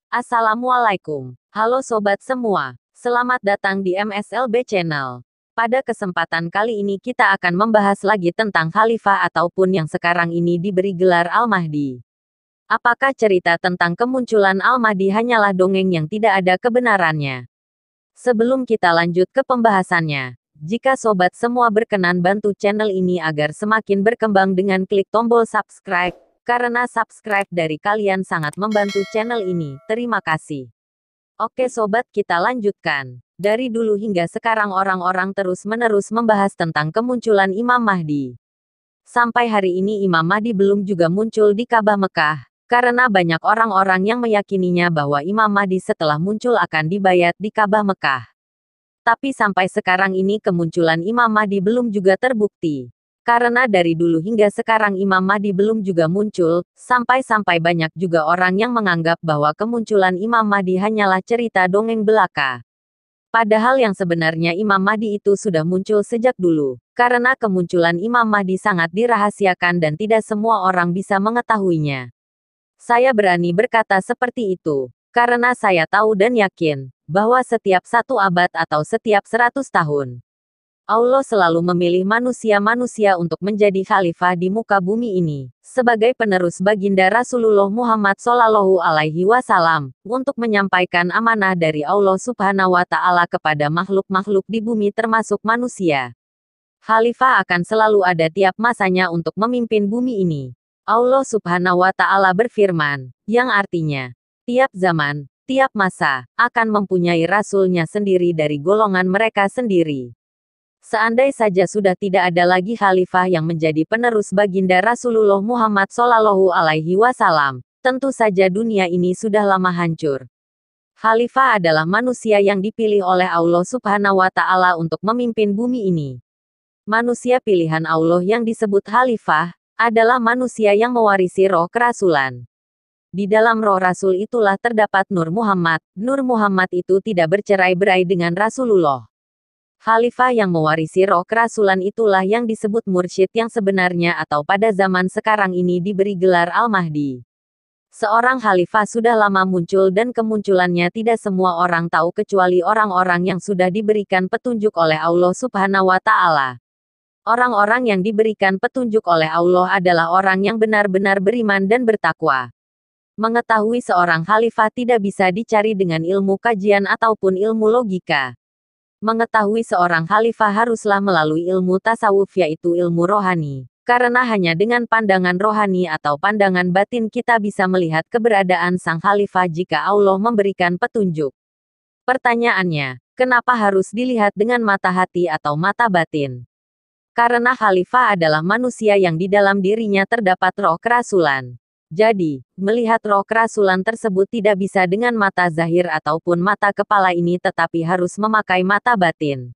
Assalamualaikum. Halo sobat semua. Selamat datang di MSLB Channel. Pada kesempatan kali ini kita akan membahas lagi tentang Khalifah ataupun yang sekarang ini diberi gelar Al-Mahdi. Apakah cerita tentang kemunculan Al-Mahdi hanyalah dongeng yang tidak ada kebenarannya? Sebelum kita lanjut ke pembahasannya, jika sobat semua berkenan bantu channel ini agar semakin berkembang dengan klik tombol subscribe, karena subscribe dari kalian sangat membantu channel ini. Terima kasih. Oke sobat, kita lanjutkan. Dari dulu hingga sekarang orang-orang terus-menerus membahas tentang kemunculan Imam Mahdi. Sampai hari ini Imam Mahdi belum juga muncul di Ka'bah Mekah, karena banyak orang-orang yang meyakininya bahwa Imam Mahdi setelah muncul akan dibayat di Ka'bah Mekah. Tapi sampai sekarang ini kemunculan Imam Mahdi belum juga terbukti. Karena dari dulu hingga sekarang Imam Mahdi belum juga muncul, sampai-sampai banyak juga orang yang menganggap bahwa kemunculan Imam Mahdi hanyalah cerita dongeng belaka. Padahal yang sebenarnya Imam Mahdi itu sudah muncul sejak dulu, karena kemunculan Imam Mahdi sangat dirahasiakan dan tidak semua orang bisa mengetahuinya. Saya berani berkata seperti itu, karena saya tahu dan yakin, bahwa setiap 1 abad atau setiap 100 tahun, Allah selalu memilih manusia-manusia untuk menjadi khalifah di muka bumi ini, sebagai penerus baginda Rasulullah Muhammad Shallallahu Alaihi Wasallam, untuk menyampaikan amanah dari Allah Subhanahu Wa Taala kepada makhluk-makhluk di bumi termasuk manusia. Khalifah akan selalu ada tiap masanya untuk memimpin bumi ini. Allah Subhanahu Wa Taala berfirman, yang artinya, tiap zaman, tiap masa, akan mempunyai rasulnya sendiri dari golongan mereka sendiri. Seandai saja sudah tidak ada lagi khalifah yang menjadi penerus baginda Rasulullah Muhammad Shallallahu Alaihi Wasallam, tentu saja dunia ini sudah lama hancur. Khalifah adalah manusia yang dipilih oleh Allah Subhanahu Wa Taala untuk memimpin bumi ini. Manusia pilihan Allah yang disebut khalifah adalah manusia yang mewarisi roh kerasulan. Di dalam roh Rasul itulah terdapat Nur Muhammad. Nur Muhammad itu tidak bercerai-berai dengan Rasulullah. Khalifah yang mewarisi roh kerasulan itulah yang disebut mursyid yang sebenarnya atau pada zaman sekarang ini diberi gelar Al-Mahdi. Seorang khalifah sudah lama muncul dan kemunculannya tidak semua orang tahu kecuali orang-orang yang sudah diberikan petunjuk oleh Allah Subhanahu Wa Taala. Orang-orang yang diberikan petunjuk oleh Allah adalah orang yang benar-benar beriman dan bertakwa. Mengetahui seorang khalifah tidak bisa dicari dengan ilmu kajian ataupun ilmu logika. Mengetahui seorang khalifah haruslah melalui ilmu tasawuf yaitu ilmu rohani. Karena hanya dengan pandangan rohani atau pandangan batin kita bisa melihat keberadaan sang khalifah jika Allah memberikan petunjuk. Pertanyaannya, kenapa harus dilihat dengan mata hati atau mata batin? Karena khalifah adalah manusia yang di dalam dirinya terdapat roh kerasulan. Jadi, melihat roh kerasulan tersebut tidak bisa dengan mata zahir ataupun mata kepala ini tetapi harus memakai mata batin.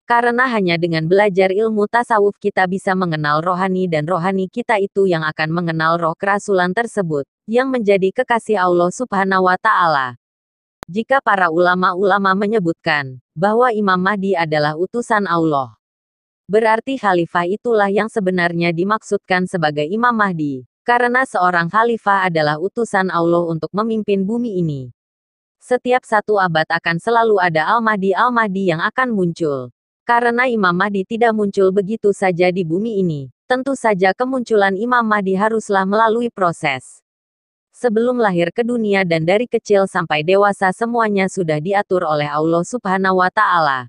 Karena hanya dengan belajar ilmu tasawuf kita bisa mengenal rohani dan rohani kita itu yang akan mengenal roh kerasulan tersebut, yang menjadi kekasih Allah Subhanahu Wa Taala. Jika para ulama-ulama menyebutkan bahwa Imam Mahdi adalah utusan Allah, berarti khalifah itulah yang sebenarnya dimaksudkan sebagai Imam Mahdi. Karena seorang khalifah adalah utusan Allah untuk memimpin bumi ini. Setiap 1 abad akan selalu ada Al-Mahdi yang akan muncul. Karena Imam Mahdi tidak muncul begitu saja di bumi ini, tentu saja kemunculan Imam Mahdi haruslah melalui proses. Sebelum lahir ke dunia dan dari kecil sampai dewasa semuanya sudah diatur oleh Allah Subhanahu Wa Taala.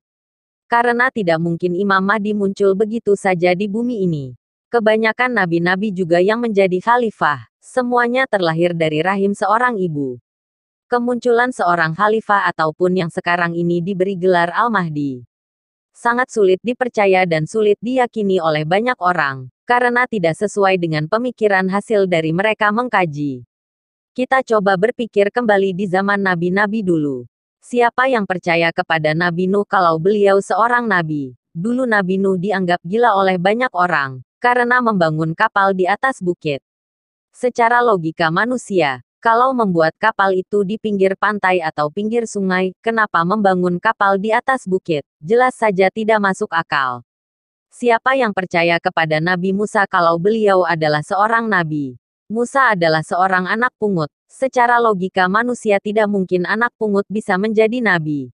Karena tidak mungkin Imam Mahdi muncul begitu saja di bumi ini. Kebanyakan nabi-nabi juga yang menjadi khalifah, semuanya terlahir dari rahim seorang ibu. Kemunculan seorang khalifah ataupun yang sekarang ini diberi gelar Al-Mahdi sangat sulit dipercaya dan sulit diyakini oleh banyak orang, karena tidak sesuai dengan pemikiran hasil dari mereka mengkaji. Kita coba berpikir kembali di zaman nabi-nabi dulu. Siapa yang percaya kepada Nabi Nuh kalau beliau seorang nabi? Dulu Nabi Nuh dianggap gila oleh banyak orang, karena membangun kapal di atas bukit. Secara logika manusia, kalau membuat kapal itu di pinggir pantai atau pinggir sungai, kenapa membangun kapal di atas bukit? Jelas saja tidak masuk akal. Siapa yang percaya kepada Nabi Musa kalau beliau adalah seorang nabi? Musa adalah seorang anak pungut. Secara logika manusia tidak mungkin anak pungut bisa menjadi nabi.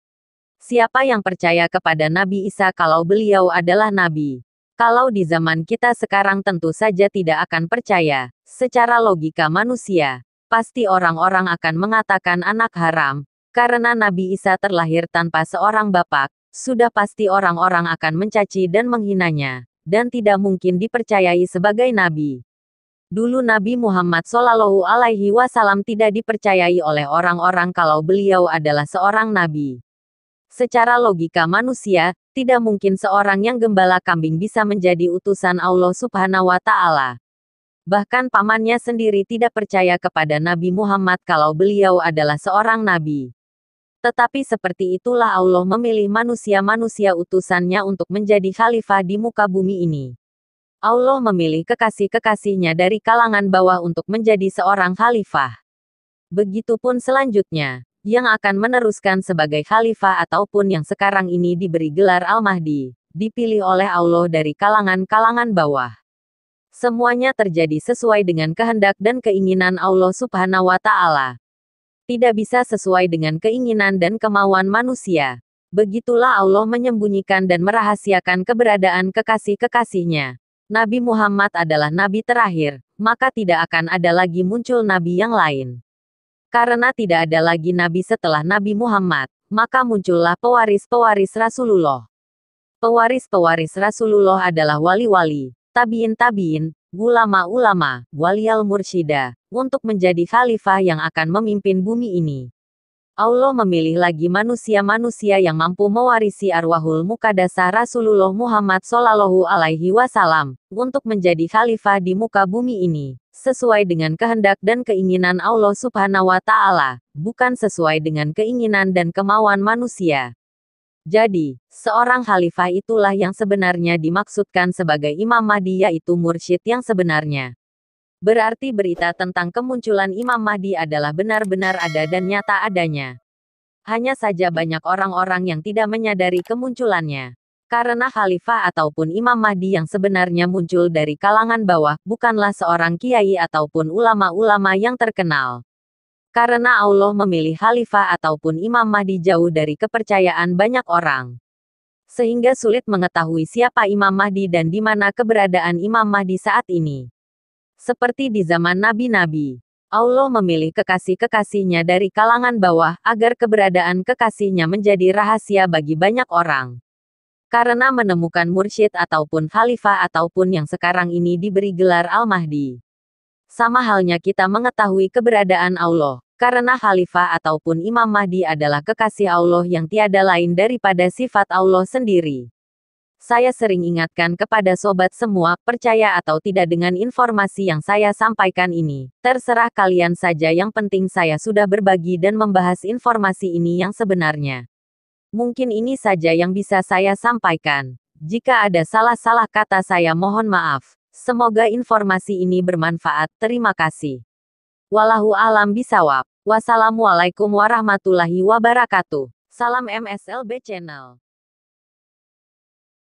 Siapa yang percaya kepada Nabi Isa kalau beliau adalah nabi? Kalau di zaman kita sekarang tentu saja tidak akan percaya. Secara logika manusia, pasti orang-orang akan mengatakan anak haram. Karena Nabi Isa terlahir tanpa seorang bapak, sudah pasti orang-orang akan mencaci dan menghinanya, dan tidak mungkin dipercayai sebagai nabi. Dulu Nabi Muhammad Shallallahu Alaihi Wasallam tidak dipercayai oleh orang-orang kalau beliau adalah seorang nabi. Secara logika manusia, tidak mungkin seorang yang gembala kambing bisa menjadi utusan Allah Subhanahu wa Ta'ala. Bahkan pamannya sendiri tidak percaya kepada Nabi Muhammad kalau beliau adalah seorang nabi. Tetapi seperti itulah Allah memilih manusia-manusia utusannya untuk menjadi khalifah di muka bumi ini. Allah memilih kekasih-kekasihnya dari kalangan bawah untuk menjadi seorang khalifah. Begitupun selanjutnya, yang akan meneruskan sebagai khalifah ataupun yang sekarang ini diberi gelar Al-Mahdi, dipilih oleh Allah dari kalangan-kalangan bawah. Semuanya terjadi sesuai dengan kehendak dan keinginan Allah Subhanahu wa Ta'ala. Tidak bisa sesuai dengan keinginan dan kemauan manusia. Begitulah Allah menyembunyikan dan merahasiakan keberadaan kekasih-kekasihnya. Nabi Muhammad adalah nabi terakhir, maka tidak akan ada lagi muncul nabi yang lain. Karena tidak ada lagi nabi setelah Nabi Muhammad, maka muncullah pewaris-pewaris Rasulullah. Pewaris-pewaris Rasulullah adalah wali-wali, tabiin-tabiin, ulama-ulama, walial mursyida, untuk menjadi khalifah yang akan memimpin bumi ini. Allah memilih lagi manusia-manusia yang mampu mewarisi arwahul muqaddasah Rasulullah Muhammad Shallallahu Alaihi Wasallam untuk menjadi khalifah di muka bumi ini, sesuai dengan kehendak dan keinginan Allah Subhanahu wa Ta'ala, bukan sesuai dengan keinginan dan kemauan manusia. Jadi, seorang khalifah itulah yang sebenarnya dimaksudkan sebagai Imam Mahdi, yaitu mursyid yang sebenarnya. Berarti berita tentang kemunculan Imam Mahdi adalah benar-benar ada dan nyata adanya. Hanya saja banyak orang-orang yang tidak menyadari kemunculannya. Karena khalifah ataupun Imam Mahdi yang sebenarnya muncul dari kalangan bawah, bukanlah seorang kiai ataupun ulama-ulama yang terkenal. Karena Allah memilih khalifah ataupun Imam Mahdi jauh dari kepercayaan banyak orang. Sehingga sulit mengetahui siapa Imam Mahdi dan di mana keberadaan Imam Mahdi saat ini. Seperti di zaman nabi-nabi, Allah memilih kekasih-kekasihnya dari kalangan bawah agar keberadaan kekasihnya menjadi rahasia bagi banyak orang. Karena menemukan mursyid ataupun khalifah ataupun yang sekarang ini diberi gelar Al-Mahdi. Sama halnya kita mengetahui keberadaan Allah, karena khalifah ataupun Imam Mahdi adalah kekasih Allah yang tiada lain daripada sifat Allah sendiri. Saya sering ingatkan kepada sobat semua, percaya atau tidak dengan informasi yang saya sampaikan ini. Terserah kalian saja, yang penting saya sudah berbagi dan membahas informasi ini yang sebenarnya. Mungkin ini saja yang bisa saya sampaikan. Jika ada salah-salah kata saya mohon maaf. Semoga informasi ini bermanfaat. Terima kasih. Wallahu a'lam bishawab. Wassalamualaikum warahmatullahi wabarakatuh. Salam MSLB Channel.